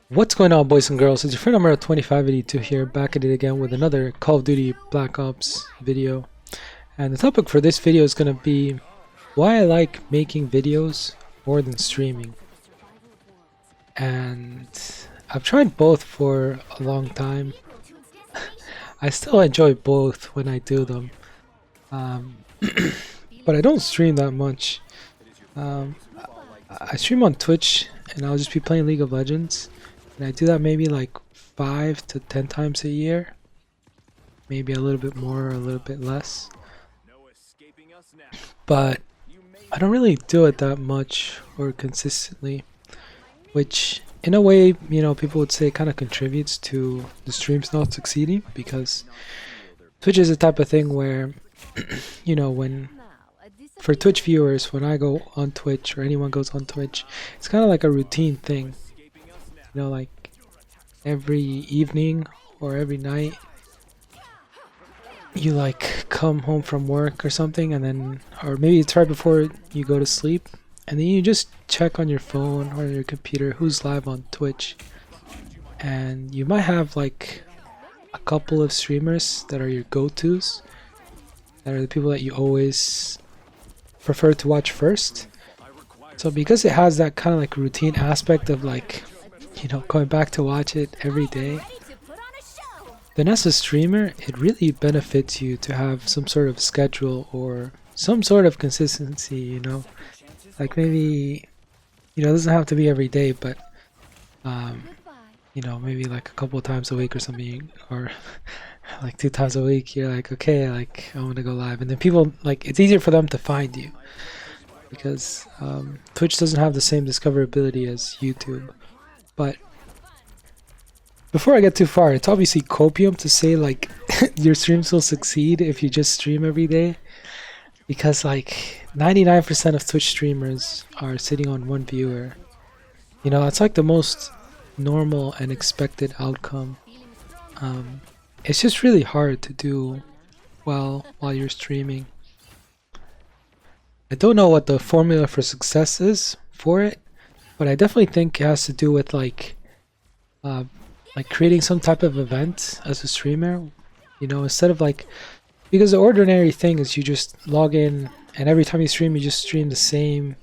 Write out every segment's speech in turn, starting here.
What's going on, boys and girls? It's your friend Amaro 2582 here, back at it again with another Call of Duty Black Ops video. And the topic for this video is going to be why I like making videos more than streaming. And I've tried both for a long time. I still enjoy both when I do them. But I don't stream that much. I stream on Twitch and I'll just be playing League of Legends. And I do that maybe like 5 to 10 times a year. Maybe a little bit more or a little bit less. But I don't really do it that much or consistently. Which in a way, you know, people would say kind of contributes to the streams not succeeding. Because Twitch is the type of thing where, you know, for Twitch viewers, when I go on Twitch or anyone goes on Twitch, it's kind of like a routine thing. You know, like every evening or every night you like come home from work or something, and then, or maybe it's right before you go to sleep, and then you just check on your phone or your computer who's live on Twitch, and you might have like a couple of streamers that are your go-tos, that are the people that you always prefer to watch first. So because it has that kind of like routine aspect of like, you know, going back to watch it every day, then as a streamer, it really benefits you to have some sort of schedule or some sort of consistency, you know, like maybe, you know, it doesn't have to be every day, but, you know, maybe like a couple of times a week or something, or like 2 times a week, you're like, okay, like I want to go live. And then people, like, it's easier for them to find you because Twitch doesn't have the same discoverability as YouTube. But before I get too far, it's obviously copium to say like your streams will succeed if you just stream every day, because like 99% of Twitch streamers are sitting on one viewer. You know, it's like the most normal and expected outcome. It's just really hard to do well while you're streaming. I don't know what the formula for success is for it, but I definitely think it has to do with like creating some type of event as a streamer. You know, instead of like, because the ordinary thing is you just log in and every time you stream, you just stream the same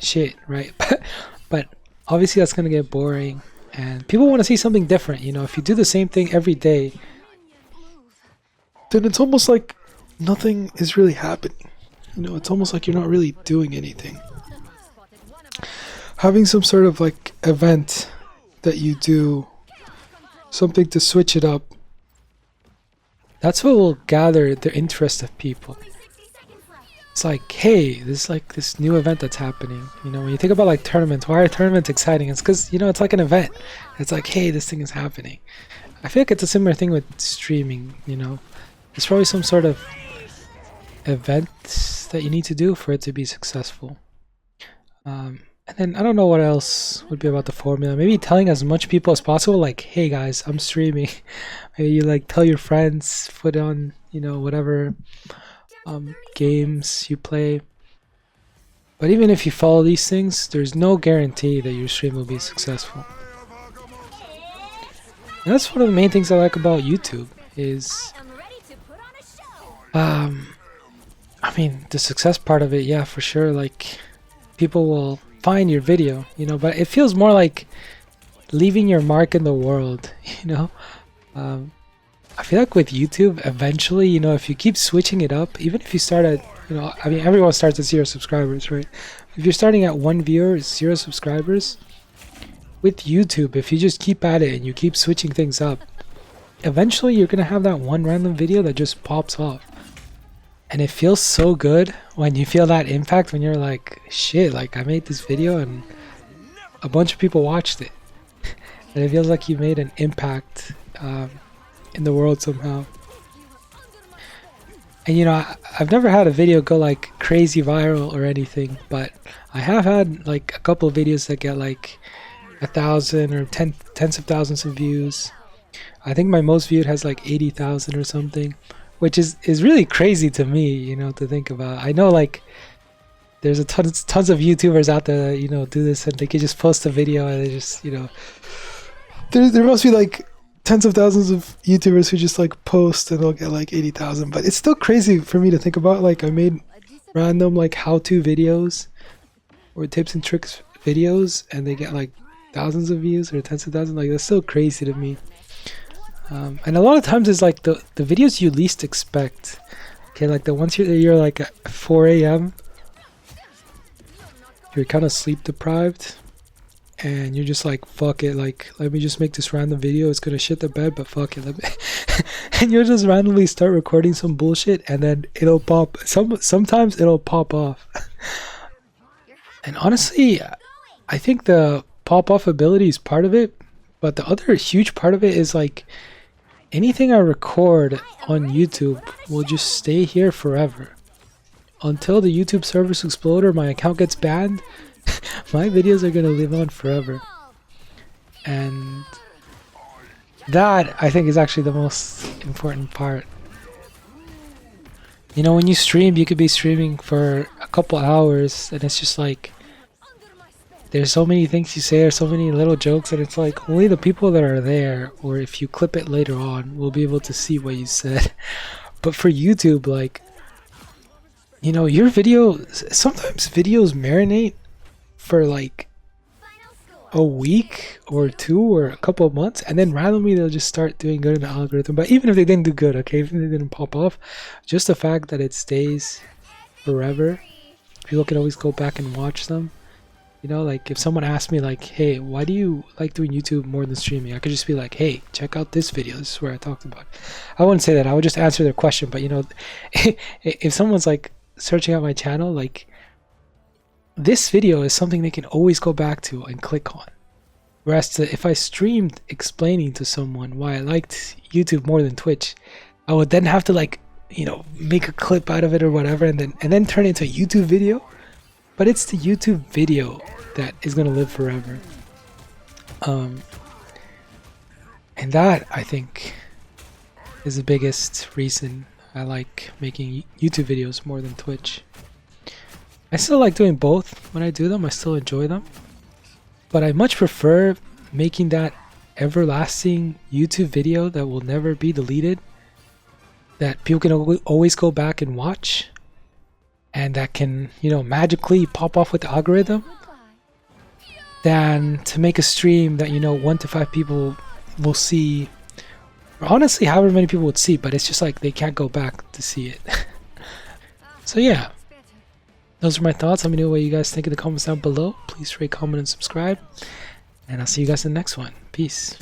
shit, right? But obviously that's gonna get boring, and people want to see something different. You know, if you do the same thing every day, then it's almost like nothing is really happening. You know, it's almost like you're not really doing anything. Having some sort of like event that you do, something to switch it up, that's what will gather the interest of people. It's like, hey, this is like this new event that's happening. You know, when you think about like tournaments, why are tournaments exciting? It's because, you know, it's like an event. It's like, hey, this thing is happening. I feel like it's a similar thing with streaming. You know, there's probably some sort of event that you need to do for it to be successful. And then I don't know what else would be about the formula. Maybe telling as much people as possible, like, hey guys, I'm streaming. Maybe you like tell your friends, put on, you know, whatever games you play. But even if you follow these things, there's no guarantee that your stream will be successful. And that's one of the main things I like about YouTube is, I mean, the success part of it, yeah, for sure. Like, people will find your video, you know, but it feels more like leaving your mark in the world, you know. I feel like with YouTube, eventually, you know, if you keep switching it up, even if you start at, you know, I mean, everyone starts at 0 subscribers, right? If you're starting at 1 viewer, 0 subscribers, with YouTube, if you just keep at it and you keep switching things up, eventually you're gonna have that one random video that just pops off. And it feels so good when you feel that impact, when you're like, shit, like I made this video and a bunch of people watched it. And it feels like you made an impact in the world somehow. And you know, I've never had a video go like crazy viral or anything, but I have had like a couple of videos that get like 1,000 or tens of thousands of views. I think my most viewed has like 80,000 or something, which is really crazy to me, you know, to think about. I know like there's a tons of YouTubers out there that, you know, do this and they can just post a video and they just, you know, there must be like tens of thousands of YouTubers who just like post and they'll get like 80,000. But it's still crazy for me to think about. Like I made random like how-to videos or tips and tricks videos, and they get like thousands of views or tens of thousands. Like that's still crazy to me. And a lot of times it's like the videos you least expect. Okay, like the ones you're like at 4 a.m. You're kind of sleep deprived, and you're just like, fuck it, like let me just make this random video. It's gonna shit the bed, but fuck it, let me and you'll just randomly start recording some bullshit, and then it'll pop. Sometimes it'll pop off. And honestly, I think the pop off ability is part of it, but the other huge part of it is like anything I record on YouTube will just stay here forever. Until the YouTube servers explode or my account gets banned, my videos are gonna live on forever. And that, I think, is actually the most important part. You know, when you stream, you could be streaming for a couple hours and it's just like there's so many things you say or so many little jokes, and it's like only the people that are there, or if you clip it later on, will be able to see what you said. But for YouTube, like, you know, your video, sometimes videos marinate for like a week or two or a couple of months, and then randomly they'll just start doing good in the algorithm. But even if they didn't do good, okay, even if they didn't pop off, just the fact that it stays forever, people can always go back and watch them. You know, like if someone asked me like, hey, why do you like doing YouTube more than streaming? I could just be like, hey, check out this video. This is where I talked about it. I wouldn't say that. I would just answer their question. But you know, if someone's like searching out my channel, like this video is something they can always go back to and click on. Whereas if I streamed explaining to someone why I liked YouTube more than Twitch, I would then have to like, you know, make a clip out of it or whatever, and then turn it into a YouTube video. But it's the YouTube video that is going to live forever. And that, I think, is the biggest reason I like making YouTube videos more than Twitch. I still like doing both. When I do them, I still enjoy them. But I much prefer making that everlasting YouTube video that will never be deleted, that people can always go back and watch, and that can, you know, magically pop off with the algorithm, than to make a stream that, you know, 1 to 5 people will see, or honestly however many people would see, but it's just like they can't go back to see it. So yeah, those are my thoughts. Let me know what you guys think in the comments down below. Please rate, comment, and subscribe, and I'll see you guys in the next one. Peace.